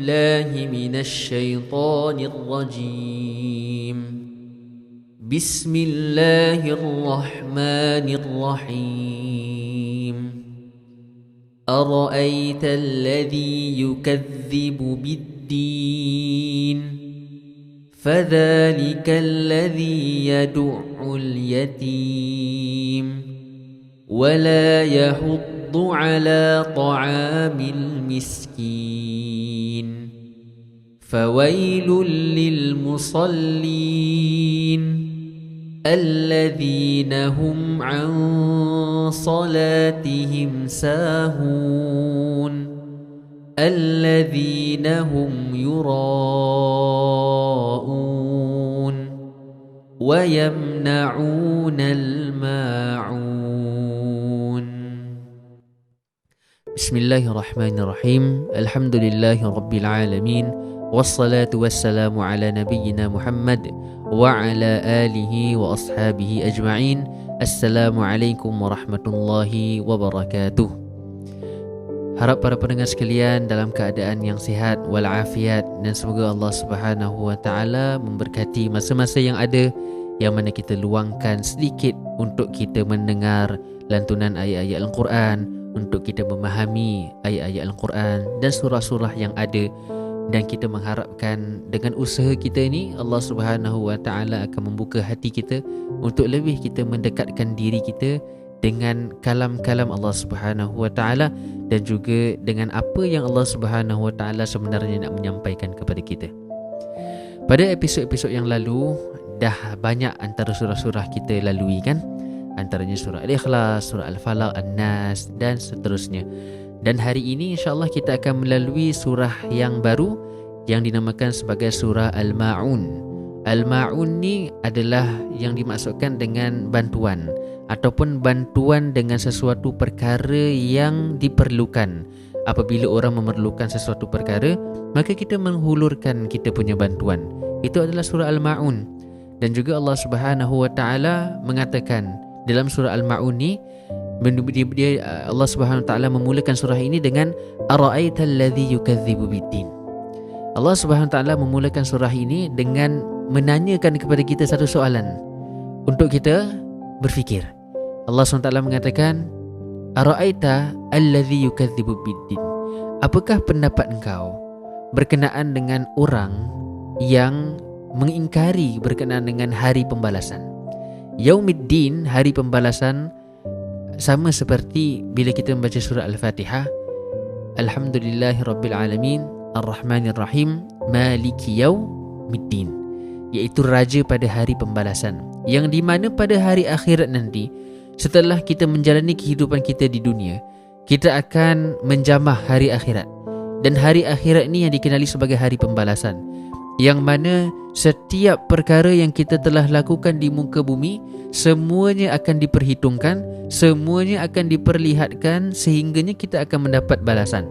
بالله من الشيطان الرجيم. بسم الله الرحمن الرحيم. أرأيت الذي يكذب بالدين فذلك الذي يدع اليتيم ولا يحض على طعام المسكين فويل للمصلين الذين هم عن صلاتهم ساهون الذين هم يراءون ويمنعون الماعون. بسم الله الرحمن الرحيم. الحمد لله رب العالمين والصلاة والسلام على نبينا محمد وعلى آله وأصحابه أجمعين. السلام عليكم ورحمة الله وبركاته. Harap para pendengar sekalian dalam keadaan yang sihat walafiat, dan semoga Allah Subhanahu wa taala memberkati masa-masa yang ada, yang mana kita luangkan sedikit untuk kita mendengar lantunan ayat-ayat Al-Quran, untuk kita memahami ayat-ayat Al-Quran dan surah-surah yang ada. Dan kita mengharapkan dengan usaha kita ini, Allah Subhanahu wa taala akan membuka hati kita untuk lebih kita mendekatkan diri kita dengan kalam-kalam Allah Subhanahu wa taala, dan juga dengan apa yang Allah Subhanahu wa taala sebenarnya nak menyampaikan kepada kita. Pada episod-episod yang lalu dah banyak antara surah-surah kita lalui kan, antaranya surah Al-Ikhlas, surah Al-Falaq, An-Nas dan seterusnya. Dan hari ini insya-Allah kita akan melalui surah yang baru yang dinamakan sebagai surah Al-Ma'un. Al-Ma'un ni adalah yang dimaksudkan dengan bantuan ataupun bantuan dengan sesuatu perkara yang diperlukan. Apabila orang memerlukan sesuatu perkara, maka kita menghulurkan kita punya bantuan. Itu adalah surah Al-Ma'un. Dan juga Allah Subhanahu wa taala mengatakan dalam surah Al-Ma'un ni, Allah Subhanahu wa taala memulakan surah ini dengan ara'aital ladzi yukadzibu biddin. Allah Subhanahu wa taala memulakan surah ini dengan menanyakan kepada kita satu soalan untuk kita berfikir. Allah SWT mengatakan, Ara'aita alladhi yukadzibu biddin. Apakah pendapat engkau berkenaan dengan orang yang mengingkari berkenaan dengan hari pembalasan? Yaumiddin, hari pembalasan, sama seperti bila kita membaca surah Al-Fatihah, Alhamdulillahirabbil alamin, Ar-Rahmanir Rahim, Maliki Yaumiddin, iaitu raja pada hari pembalasan, yang di mana pada hari akhirat nanti, setelah kita menjalani kehidupan kita di dunia, kita akan menjamah hari akhirat. Dan hari akhirat ni yang dikenali sebagai hari pembalasan, yang mana setiap perkara yang kita telah lakukan di muka bumi, semuanya akan diperhitungkan, semuanya akan diperlihatkan, sehingganya kita akan mendapat balasan.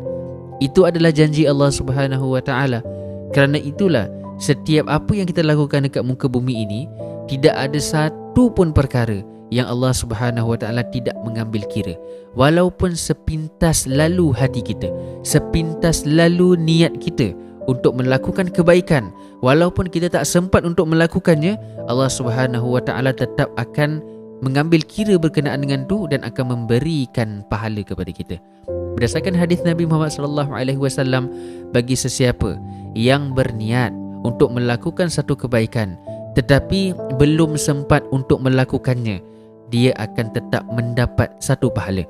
Itu adalah janji Allah Subhanahu wa taala. Kerana itulah setiap apa yang kita lakukan dekat muka bumi ini, tidak ada satu pun perkara yang Allah Subhanahu wa taala tidak mengambil kira. Walaupun sepintas lalu hati kita, sepintas lalu niat kita untuk melakukan kebaikan, walaupun kita tak sempat untuk melakukannya, Allah Subhanahu wa taala tetap akan mengambil kira berkenaan dengan tu dan akan memberikan pahala kepada kita. Berdasarkan hadis Nabi Muhammad sallallahu alaihi wasallam, bagi sesiapa yang berniat untuk melakukan satu kebaikan tetapi belum sempat untuk melakukannya, dia akan tetap mendapat satu pahala.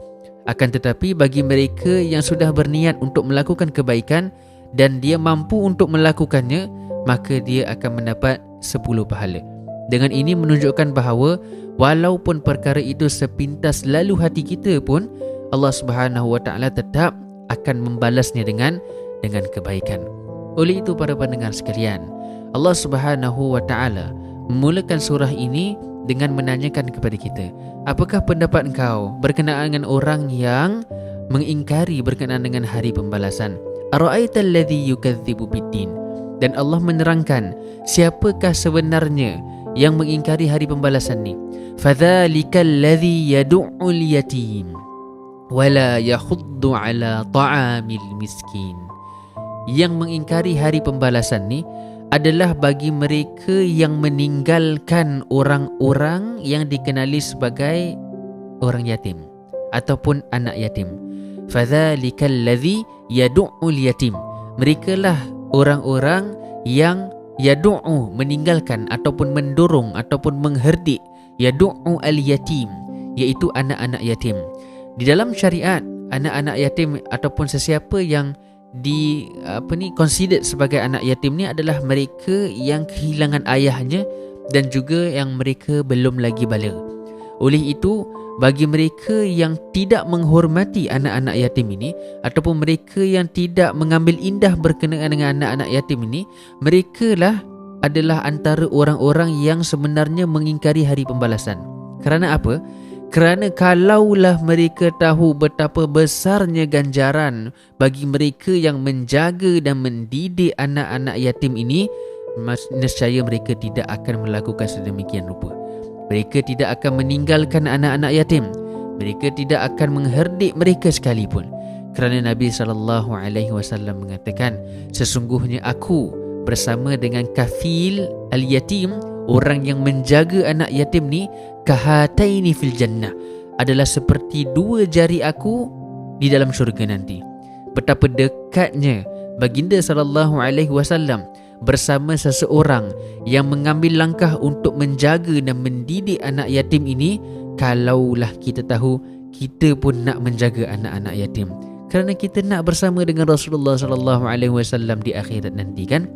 Akan tetapi bagi mereka yang sudah berniat untuk melakukan kebaikan dan dia mampu untuk melakukannya, maka dia akan mendapat 10 pahala. Dengan ini menunjukkan bahawa walaupun perkara itu sepintas lalu hati kita pun, Allah Subhanahu wa taala tetap akan membalasnya dengan kebaikan. Oleh itu para pendengar sekalian, Allah Subhanahu wa taala memulakan surah ini dengan menanyakan kepada kita, apakah pendapat engkau berkenaan dengan orang yang mengingkari berkenaan dengan hari pembalasan? Ara'aital ladzi yukadzibu biddin. Dan Allah menerangkan siapakah sebenarnya yang mengingkari hari pembalasan ni. Fadzalikal ladzi yad'ul yatim wala yahuddu ala ta'amil miskin. yang mengingkari hari pembalasan ni adalah bagi mereka yang meninggalkan orang-orang yang dikenali sebagai orang yatim ataupun anak yatim. Fadzalikal ladzi yad'ul yatim. Merekalah orang-orang yang yad'u, meninggalkan ataupun mendorong ataupun mengherdik, yad'u al-yatim, iaitu anak-anak yatim. Di dalam syariat, anak-anak yatim ataupun sesiapa yang considered sebagai anak yatim ni adalah mereka yang kehilangan ayahnya dan juga yang mereka belum lagi baligh. Oleh itu, bagi mereka yang tidak menghormati anak-anak yatim ini ataupun mereka yang tidak mengambil indah berkenaan dengan anak-anak yatim ini, merekalah adalah antara orang-orang yang sebenarnya mengingkari hari pembalasan. Kerana apa? Kerana kalaulah mereka tahu betapa besarnya ganjaran bagi mereka yang menjaga dan mendidik anak-anak yatim ini, nescaya mereka tidak akan melakukan sedemikian rupa. Mereka tidak akan meninggalkan anak-anak yatim. Mereka tidak akan mengherdik mereka sekalipun. Kerana Nabi SAW mengatakan, sesungguhnya aku bersama dengan kafil al-yatim, orang yang menjaga anak yatim ni, kahataini fil jannah, adalah seperti dua jari aku di dalam syurga nanti. Betapa dekatnya baginda SAW bersama seseorang yang mengambil langkah untuk menjaga dan mendidik anak yatim ini, kalaulah kita tahu kita pun nak menjaga anak-anak yatim. Kerana kita nak bersama dengan Rasulullah SAW di akhirat nanti, kan?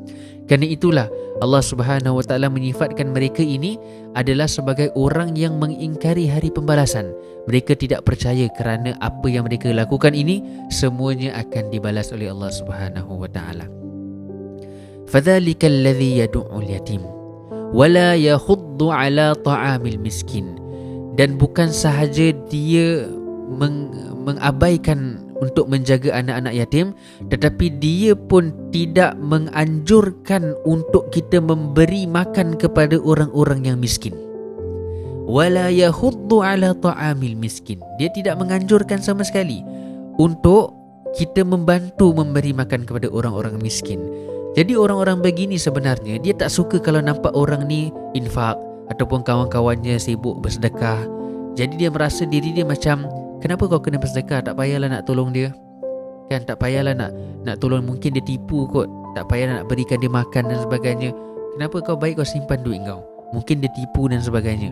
Kerana itulah Allah Subhanahu Wa Taala menyifatkan mereka ini adalah sebagai orang yang mengingkari hari pembalasan. Mereka tidak percaya kerana apa yang mereka lakukan ini semuanya akan dibalas oleh Allah Subhanahu Wa Taala. Fadzalikal ladzi yad'ul yatim wala yakhuddu ala ta'amil miskin. Dan bukan sahaja dia mengabaikan untuk menjaga anak-anak yatim, tetapi dia pun tidak menganjurkan untuk kita memberi makan kepada orang-orang yang miskin. Wala yahuddu ala ta'amil miskin. Dia tidak menganjurkan sama sekali untuk kita membantu memberi makan kepada orang-orang miskin. Jadi orang-orang begini sebenarnya dia tak suka kalau nampak orang ni infak ataupun kawan-kawannya sibuk bersedekah. Jadi dia merasa diri dia macam, kenapa kau kena bersedekah? Tak payahlah nak tolong dia, kan? Tak payahlah nak tolong, mungkin dia tipu kot. Tak payahlah nak berikan dia makan dan sebagainya. Kenapa kau baik kau simpan duit kau? Mungkin dia tipu dan sebagainya.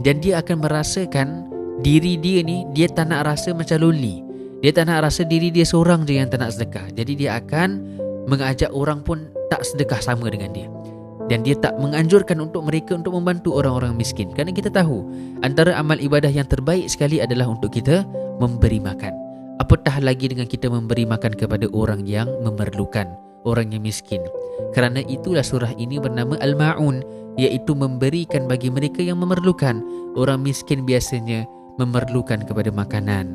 Dan dia akan merasakan diri dia ni, dia tak nak rasa macam lonely. Dia tak nak rasa diri dia seorang je yang tak nak sedekah. Jadi dia akan mengajak orang pun tak sedekah sama dengan dia. Dan dia tak menganjurkan untuk mereka untuk membantu orang-orang miskin. Kerana kita tahu antara amal ibadah yang terbaik sekali adalah untuk kita memberi makan. Apatah lagi dengan kita memberi makan kepada orang yang memerlukan, orang yang miskin. Kerana itulah surah ini bernama Al-Ma'un, iaitu memberikan bagi mereka yang memerlukan. Orang miskin biasanya memerlukan kepada makanan.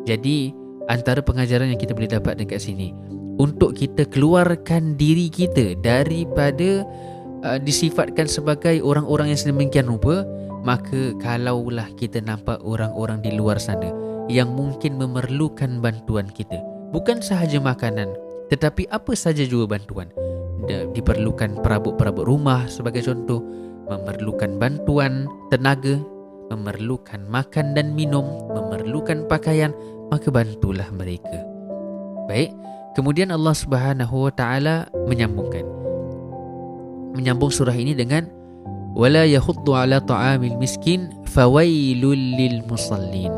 Jadi antara pengajaran yang kita boleh dapat dekat sini, untuk kita keluarkan diri kita daripada disifatkan sebagai orang-orang yang sedemikian rupa, maka kalaulah kita nampak orang-orang di luar sana yang mungkin memerlukan bantuan kita, bukan sahaja makanan, tetapi apa saja juga bantuan. Diperlukan perabot-perabot rumah sebagai contoh, memerlukan bantuan tenaga, memerlukan makan dan minum, memerlukan pakaian, maka bantulah mereka. Baik, kemudian Allah Subhanahu Wa Taala menyambung surah ini dengan wala yahuddu ala ta'amil miskin fawailul lil musallin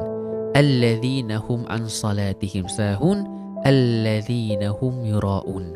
alladzina hum an salatihim sahun alladzina hum yuraun.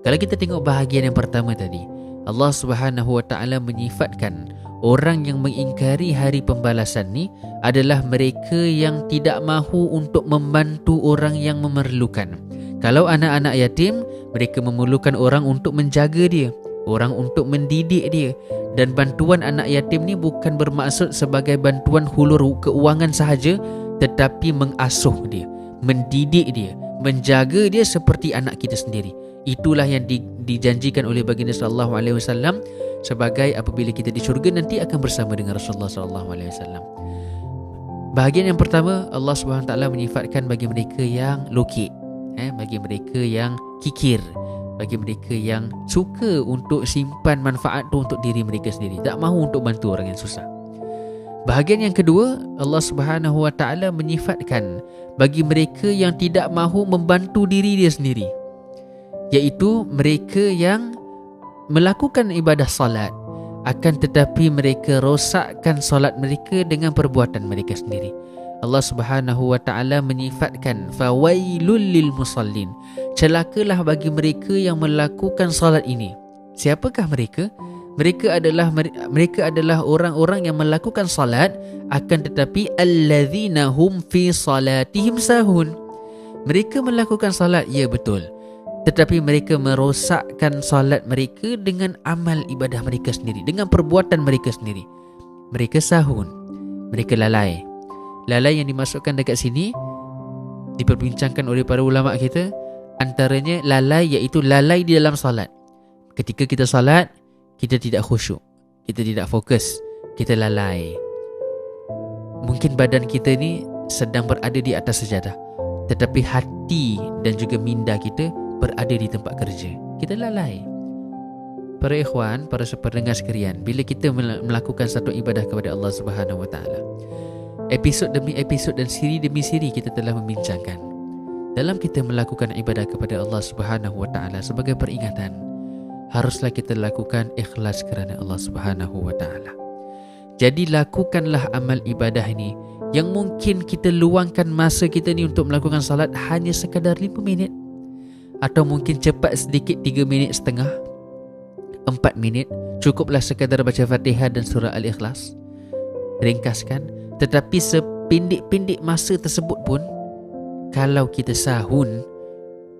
Kalau kita tengok bahagian yang pertama tadi, Allah Subhanahu Wa Taala menyifatkan orang yang mengingkari hari pembalasan ni adalah mereka yang tidak mahu untuk membantu orang yang memerlukan. Kalau anak-anak yatim, mereka memerlukan orang untuk menjaga dia, orang untuk mendidik dia. Dan bantuan anak yatim ni bukan bermaksud sebagai bantuan hulur keuangan sahaja, tetapi mengasuh dia, mendidik dia, menjaga dia seperti anak kita sendiri. Itulah yang dijanjikan oleh baginda sallallahu alaihi wasallam sebagai apabila kita di syurga nanti akan bersama dengan Rasulullah sallallahu alaihi wasallam. Bahagian yang pertama, Allah Subhanahu taala menyifatkan bagi mereka yang lokek, bagi mereka yang kikir, bagi mereka yang suka untuk simpan manfaat tu untuk diri mereka sendiri, tak mahu untuk bantu orang yang susah. Bahagian yang kedua, Allah Subhanahu Wa Taala menyifatkan bagi mereka yang tidak mahu membantu diri dia sendiri, iaitu mereka yang melakukan ibadah salat akan tetapi mereka rosakkan solat mereka dengan perbuatan mereka sendiri. Allah Subhanahu Wa Taala menyifatkan fawailul lil musallin, celakalah bagi mereka yang melakukan solat ini. Siapakah mereka? Mereka adalah orang-orang yang melakukan salat akan tetapi allazina hum fi salatihim sahun. Mereka melakukan salat, ya betul, tetapi mereka merosakkan salat mereka dengan amal ibadah mereka sendiri, dengan perbuatan mereka sendiri. Mereka sahun, mereka lalai. Lalai yang dimasukkan dekat sini diperbincangkan oleh para ulama kita, antaranya lalai iaitu lalai di dalam salat. Ketika kita salat, kita tidak khusyuk, kita tidak fokus, kita lalai. Mungkin badan kita ni sedang berada di atas sejadah, tetapi hati dan juga minda kita berada di tempat kerja. Kita lalai. Para ikhwan, para pendengar sekalian, bila kita melakukan satu ibadah kepada Allah Subhanahu Wa Taala, episod demi episod dan siri demi siri kita telah membincangkan, dalam kita melakukan ibadah kepada Allah Subhanahu Wa Taala sebagai peringatan, haruslah kita lakukan ikhlas kerana Allah Subhanahu Wa Taala. Jadi lakukanlah amal ibadah ini yang mungkin kita luangkan masa kita ni untuk melakukan salat hanya sekadar 5 minit, atau mungkin cepat sedikit 3 minit setengah, 4 minit, cukuplah sekadar baca Fatihah dan surah Al-Ikhlas. Ringkaskan, tetapi sependek-pendek masa tersebut pun, kalau kita sahun,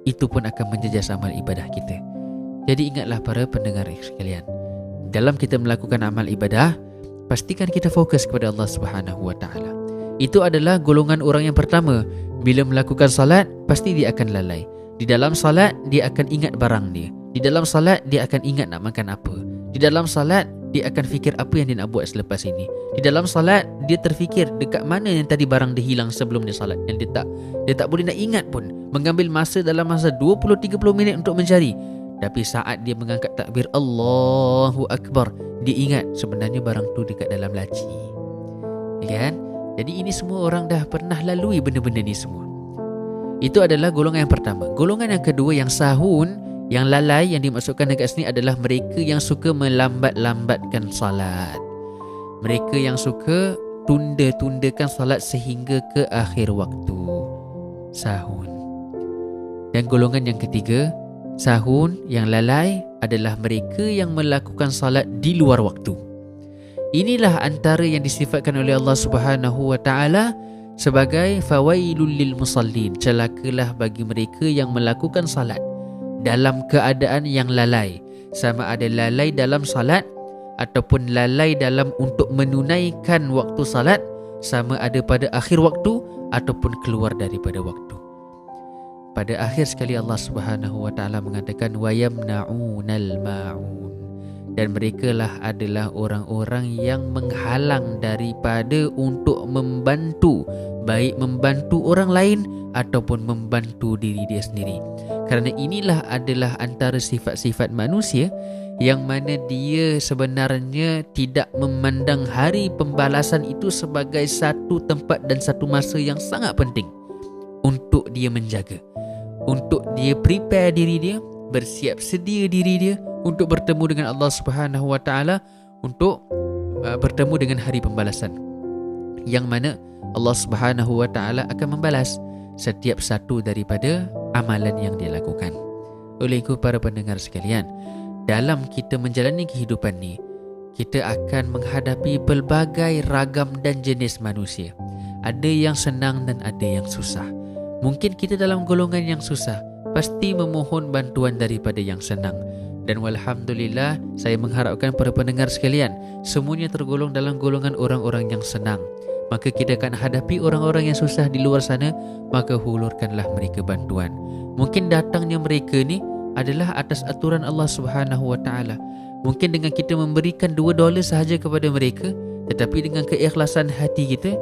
itu pun akan menjejas amal ibadah kita. Jadi ingatlah para pendengar sekalian, dalam kita melakukan amal ibadah, pastikan kita fokus kepada Allah Subhanahu Wa Taala. Itu adalah golongan orang yang pertama. Bila melakukan salat, pasti dia akan lalai. Di dalam salat, dia akan ingat barang dia. Di dalam salat, dia akan ingat nak makan apa. Di dalam salat, dia akan fikir apa yang dia nak buat selepas ini. Di dalam salat, dia terfikir dekat mana yang tadi barang dia hilang sebelum dia salat, yang dia tak boleh nak ingat pun. Mengambil masa dalam masa 20-30 minit untuk mencari. Tapi saat dia mengangkat takbir Allahu Akbar, dia ingat sebenarnya barang tu dekat dalam laci. Ya kan? Jadi ini semua orang dah pernah lalui benda-benda ni semua. Itu adalah golongan yang pertama. Golongan yang kedua, yang sahun, yang lalai, yang dimasukkan dekat sini adalah mereka yang suka melambat-lambatkan salat. Mereka yang suka tunda-tundakan salat sehingga ke akhir waktu. Sahun. Dan golongan yang ketiga, sahun yang lalai, adalah mereka yang melakukan salat di luar waktu. Inilah antara yang disifatkan oleh Allah Subhanahu Wa Taala sebagai fawailul lil musallin, celakalah bagi mereka yang melakukan salat dalam keadaan yang lalai, sama ada lalai dalam salat ataupun lalai dalam untuk menunaikan waktu salat, sama ada pada akhir waktu ataupun keluar daripada waktu. Pada akhir sekali Allah Subhanahu Wa Taala mengatakan wa yamna'unal ma'un, dan merekalah adalah orang-orang yang menghalang daripada untuk membantu, baik membantu orang lain ataupun membantu diri dia sendiri. Kerana inilah adalah antara sifat-sifat manusia yang mana dia sebenarnya tidak memandang hari pembalasan itu sebagai satu tempat dan satu masa yang sangat penting untuk dia menjaga, untuk dia prepare diri dia, bersiap sedia diri dia untuk bertemu dengan Allah Subhanahu Wa Taala, untuk bertemu dengan hari pembalasan yang mana Allah Subhanahu Wa Taala akan membalas setiap satu daripada amalan yang dia lakukan. Oleh itu para pendengar sekalian, dalam kita menjalani kehidupan ni, kita akan menghadapi pelbagai ragam dan jenis manusia. Ada yang senang dan ada yang susah. Mungkin kita dalam golongan yang susah, pasti memohon bantuan daripada yang senang. Dan walhamdulillah, saya mengharapkan para pendengar sekalian, semuanya tergolong dalam golongan orang-orang yang senang. Maka kita akan hadapi orang-orang yang susah di luar sana, maka hulurkanlah mereka bantuan. Mungkin datangnya mereka ni adalah atas aturan Allah Subhanahu Wa Taala. Mungkin dengan kita memberikan $2 sahaja kepada mereka, tetapi dengan keikhlasan hati kita,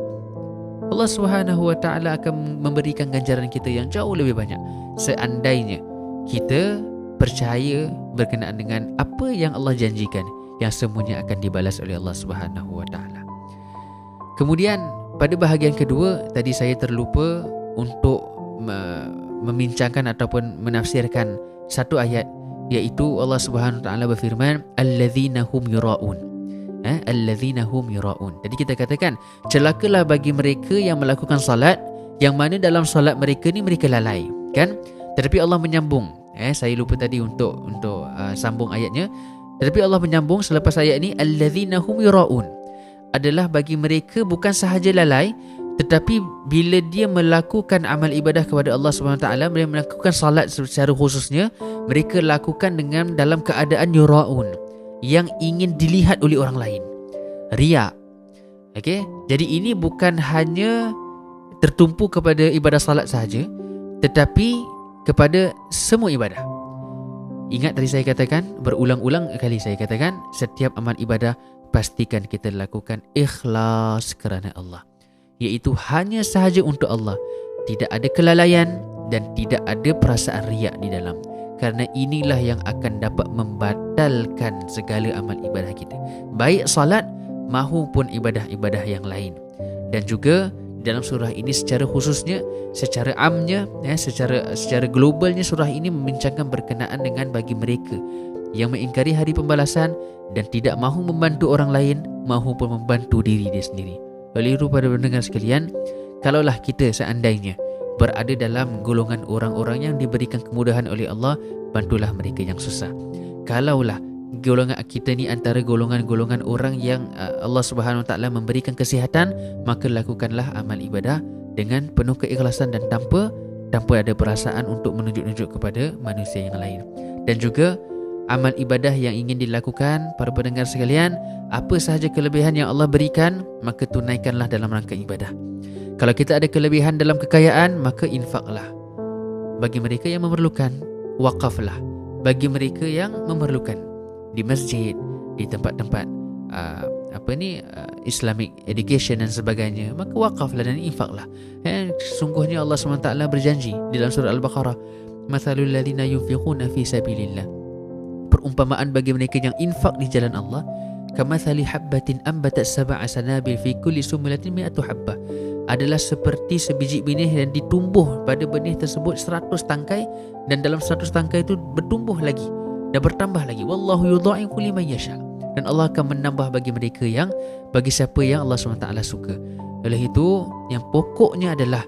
Allah Subhanahu wa taala akan memberikan ganjaran kita yang jauh lebih banyak seandainya kita percaya berkenaan dengan apa yang Allah janjikan, yang semuanya akan dibalas oleh Allah Subhanahu wa taala. Kemudian pada bahagian kedua tadi saya terlupa untuk membincangkan ataupun menafsirkan satu ayat, iaitu Allah Subhanahu wa taala berfirman alladzina hum yuraun. Alladzina hum yuraun. Jadi kita katakan celakalah bagi mereka yang melakukan salat yang mana dalam salat mereka ni mereka lalai, kan? Tetapi Allah menyambung. Saya lupa tadi untuk sambung ayatnya. Tetapi Allah menyambung selepas ayat ni alladzina hum yuraun adalah bagi mereka bukan sahaja lalai, tetapi bila dia melakukan amal ibadah kepada Allah Subhanahu Wa Taala, mereka melakukan salat secara khususnya, mereka lakukan dengan dalam keadaan yuraun, yang ingin dilihat oleh orang lain, riya. Okey, jadi ini bukan hanya tertumpu kepada ibadah salat sahaja, tetapi kepada semua ibadah. Ingat tadi saya katakan, berulang-ulang kali saya katakan, setiap amal ibadah pastikan kita lakukan ikhlas kerana Allah, iaitu hanya sahaja untuk Allah, tidak ada kelalaian dan tidak ada perasaan riak di dalam. Kerana inilah yang akan dapat membatalkan segala amal ibadah kita, baik salat maupun ibadah-ibadah yang lain. Dan juga dalam surah ini secara khususnya, secara amnya, secara globalnya, surah ini membincangkan berkenaan dengan bagi mereka yang mengingkari hari pembalasan dan tidak mahu membantu orang lain maupun membantu diri dia sendiri. Oleh itu pada pendengar sekalian, kalaulah kita seandainya berada dalam golongan orang-orang yang diberikan kemudahan oleh Allah, bantulah mereka yang susah. Kalaulah golongan kita ni antara golongan-golongan orang yang Allah Subhanahu Wa Taala memberikan kesihatan, maka lakukanlah amal ibadah dengan penuh keikhlasan dan tanpa ada perasaan untuk menunjuk-nunjuk kepada manusia yang lain. Dan juga amal ibadah yang ingin dilakukan, para pendengar sekalian, apa sahaja kelebihan yang Allah berikan, maka tunaikanlah dalam rangka ibadah. Kalau kita ada kelebihan dalam kekayaan, maka infaklah. Bagi mereka yang memerlukan, wakaflah. Bagi mereka yang memerlukan, di masjid, di tempat-tempat Islamic education dan sebagainya, maka wakaflah dan infaklah. Sungguhnya Allah SWT berjanji di dalam surah Al-Baqarah, mathalul ladzina yunfiquna fi sabilillah, perumpamaan bagi mereka yang infak di jalan Allah, kamathali habbatin ambatat sab'a sanabil fi kulli sumulatin mi'atu habbah, adalah seperti sebiji benih dan ditumbuh pada benih tersebut 100 tangkai, dan dalam 100 tangkai itu bertumbuh lagi dan bertambah lagi. Wallahu yudha'ifu liman yasha, dan Allah akan menambah bagi mereka yang, bagi siapa yang Allah SWT suka. Oleh itu, yang pokoknya adalah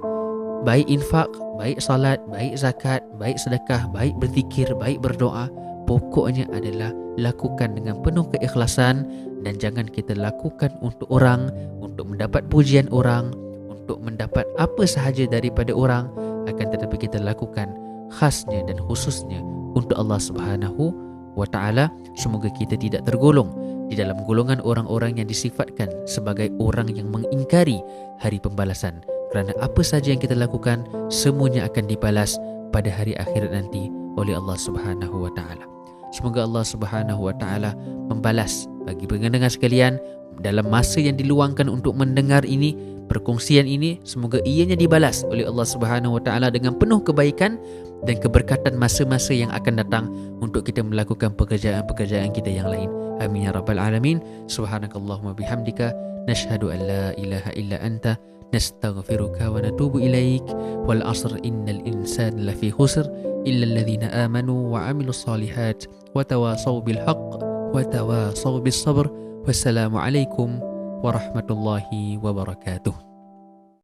baik infak, baik salat, baik zakat, baik sedekah, baik berzikir, baik berdoa, pokoknya adalah lakukan dengan penuh keikhlasan, dan jangan kita lakukan untuk orang, untuk mendapat pujian orang, untuk mendapat apa sahaja daripada orang, akan tetapi kita lakukan khasnya dan khususnya untuk Allah Subhanahu wa Ta'ala. Semoga kita tidak tergolong di dalam golongan orang-orang yang disifatkan sebagai orang yang mengingkari hari pembalasan, kerana apa saja yang kita lakukan semuanya akan dibalas pada hari akhirat nanti oleh Allah Subhanahu wa Ta'ala. Semoga Allah Subhanahu wa Ta'ala membalas bagi pendengar sekalian dalam masa yang diluangkan untuk mendengar ini, perkongsian ini, semoga ianya dibalas oleh Allah Subhanahu wa Ta'ala dengan penuh kebaikan dan keberkatan masa-masa yang akan datang untuk kita melakukan pekerjaan-pekerjaan kita yang lain. Amin ya rabbal alamin. Subhanakallahumma bihamdika, nashhadu an la ilaha illa anta, nastaghfiruka wa natubu ilaik. Wal 'asr innal insana lafi khusr illa alladhina amanu wa 'amilus solihat wa tawasaw bil haqq wa tawasaw bis sabr. Wassalamu alaikum warahmatullahi wabarakatuh.